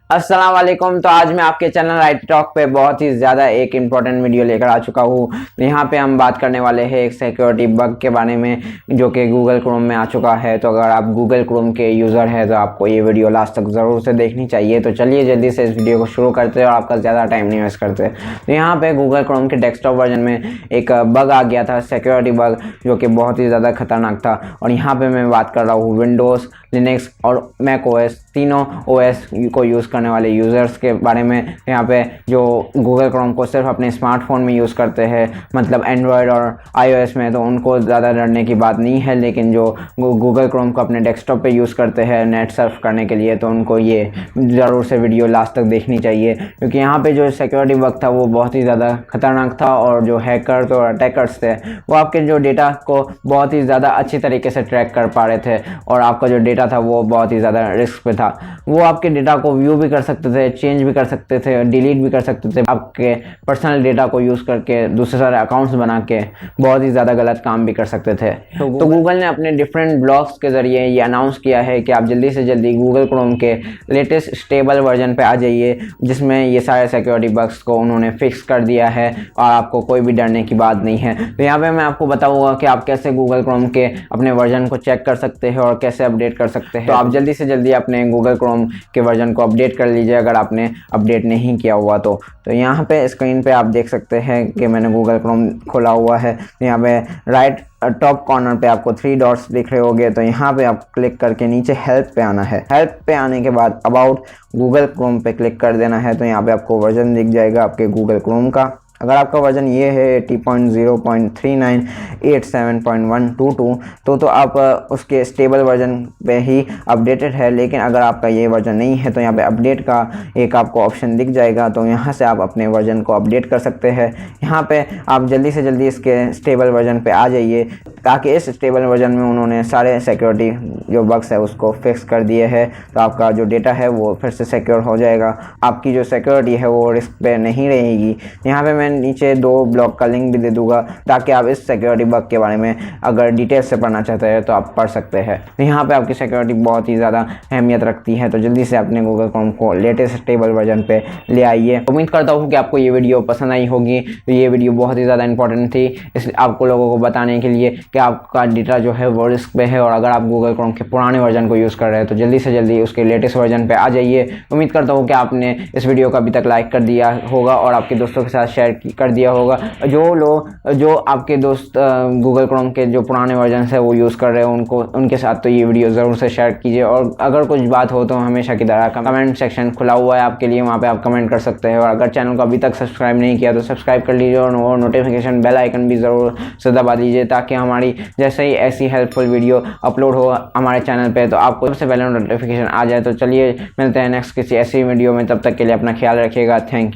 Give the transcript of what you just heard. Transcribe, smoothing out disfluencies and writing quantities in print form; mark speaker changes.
Speaker 1: अस्सलाम वालेकुम। तो आज मैं आपके चैनल राइट टॉक पे बहुत ही ज़्यादा एक इम्पॉर्टेंट वीडियो लेकर आ चुका हूँ। यहाँ पे हम बात करने वाले हैं एक सिक्योरिटी बग के बारे में जो कि गूगल क्रोम में आ चुका है। तो अगर आप गूगल क्रोम के यूज़र हैं तो आपको ये वीडियो लास्ट तक ज़रूर से देखनी चाहिए। तो चलिए जल्दी से इस वीडियो को शुरू करते हैं और आपका ज़्यादा टाइम नहीं वेस्ट करते। तो यहाँ पर गूगल क्रोम के डेस्कटॉप वर्जन में एक बग आ गया था, सिक्योरिटी बग, जो कि बहुत ही ज़्यादा खतरनाक था। और यहाँ पर मैं बात कर रहा हूँ विंडोज़, लिनक्स और मैक ओएस, तीनों ओएस को यूज़ करने वाले यूज़र्स के बारे में। यहाँ पे जो गूगल क्रोम को सिर्फ अपने स्मार्टफोन में यूज़ करते हैं, मतलब एंड्रॉयड और आईओएस में, तो उनको ज़्यादा डरने की बात नहीं है। लेकिन जो गूगल क्रोम को अपने डेस्कटॉप पे यूज़ करते हैं नेट सर्फ करने के लिए, तो उनको ये ज़रूर से वीडियो लास्ट तक देखनी चाहिए, क्योंकि यहाँ पे जो सिक्योरिटी बग था वो बहुत ही ज़्यादा खतरनाक था। और जो हैकर्स और अटैकर्स थे वो आपके जो डेटा को बहुत ही ज़्यादा अच्छी तरीके से ट्रैक कर पा रहे थे, और आपका जो डेटा था वो बहुत ही ज़्यादा रिस्क पे था। वो आपके डेटा को व्यू भी कर सकते थे, चेंज भी कर सकते थे, डिलीट भी कर सकते थे। आपके पर्सनल डेटा को यूज़ करके दूसरे सारे अकाउंट्स बना के बहुत ही ज़्यादा गलत काम भी कर सकते थे। तो गूगल ने अपने डिफरेंट ब्लॉग्स के ज़रिए ये अनाउंस किया है कि आप जल्दी से जल्दी गूगल क्रोम के लेटेस्ट स्टेबल वर्जन पे आ जाइए, जिसमें ये सारे सिक्योरिटी बग्स को उन्होंने फिक्स कर दिया है और आपको कोई भी डरने की बात नहीं है। तो यहाँ पे मैं आपको बताऊँगा कि आप कैसे गूगल क्रोम के अपने वर्जन को चेक कर सकते हैं और कैसे अपडेट कर सकते हैं। तो आप जल्दी से जल्दी अपने गूगल क्रोम के वर्जन को अपडेट कर लीजिए अगर आपने अपडेट नहीं किया हुआ तो। यहाँ पे स्क्रीन पे आप देख सकते हैं कि मैंने गूगल क्रोम खोला हुआ है। यहाँ पे राइट टॉप कॉर्नर पे आपको 3 डॉट्स दिख रहे होंगे, तो यहाँ पे आप क्लिक करके नीचे हेल्प पे आना है। हेल्प पे आने के बाद अबाउट गूगल क्रोम पे क्लिक कर देना है। तो यहाँ पे आपको वर्जन दिख जाएगा आपके गूगल क्रोम का। अगर आपका वर्जन ये है 80.0.3987.122 तो आप उसके स्टेबल वर्जन पे ही अपडेटेड है। लेकिन अगर आपका ये वर्जन नहीं है तो यहाँ पे अपडेट का एक आपको ऑप्शन दिख जाएगा, तो यहाँ से आप अपने वर्जन को अपडेट कर सकते हैं। यहाँ पे आप जल्दी से जल्दी इसके स्टेबल वर्जन पे आ जाइए, ताकि इस स्टेबल वर्जन में उन्होंने सारे सिक्योरिटी जो बग्स है उसको फिक्स कर दिए हैं। तो आपका जो डेटा है वो फिर से सिक्योर हो जाएगा, आपकी जो सिक्योरिटी है वो रिस्क पे नहीं रहेगी। यहाँ पे मैं नीचे 2 ब्लॉग का लिंक भी दे दूंगा, ताकि आप इस सिक्योरिटी बग के बारे में अगर डिटेल से पढ़ना चाहते हैं तो आप पढ़ सकते हैं। तो यहाँ पे आपकी सिक्योरिटी बहुत ही ज़्यादा अहमियत रखती है। तो जल्दी से अपने गूगल क्रोम को लेटेस्ट स्टेबल वर्जन पे ले आइए। उम्मीद करता हूँ कि आपको ये वीडियो पसंद आई होगी। तो ये वीडियो बहुत ही ज़्यादा इंपॉर्टेंट थी, इसलिए आपको लोगों को बताने के लिए कि आपका डेटा जो है वो रिस्क पे है। और अगर आप गूगल क्रोम के पुराने वर्जन को यूज़ कर रहे हैं तो जल्दी से जल्दी उसके लेटेस्ट वर्जन पे आ जाइए। उम्मीद करता हूँ कि आपने इस वीडियो को अभी तक लाइक कर दिया होगा और आपके दोस्तों के साथ शेयर कर दिया होगा। जो आपके दोस्त गूगल क्रोम के जो पुराने वर्जन है वो यूज़ कर रहे हैं उनके साथ तो ये वीडियो ज़रूर से शेयर कीजिए। और अगर कुछ बात हो तो हमेशा की तरह कमेंट सेक्शन खुला हुआ है आपके लिए, वहाँ पे आप कमेंट कर सकते हैं। और अगर चैनल को अभी तक सब्सक्राइब नहीं किया तो सब्सक्राइब कर लीजिए और नोटिफिकेशन बेल आइकन भी ज़रूर से दबा दीजिए, ताकि हमारी जैसे ही ऐसी हेल्पफुल वीडियो अपलोड हो हमारे चैनल पे तो आपको सबसे पहले नोटिफिकेशन आ जाए। तो चलिए मिलते हैं नेक्स्ट किसी ऐसी वीडियो में, तब तक के लिए अपना ख्याल रखिएगा। Thank you.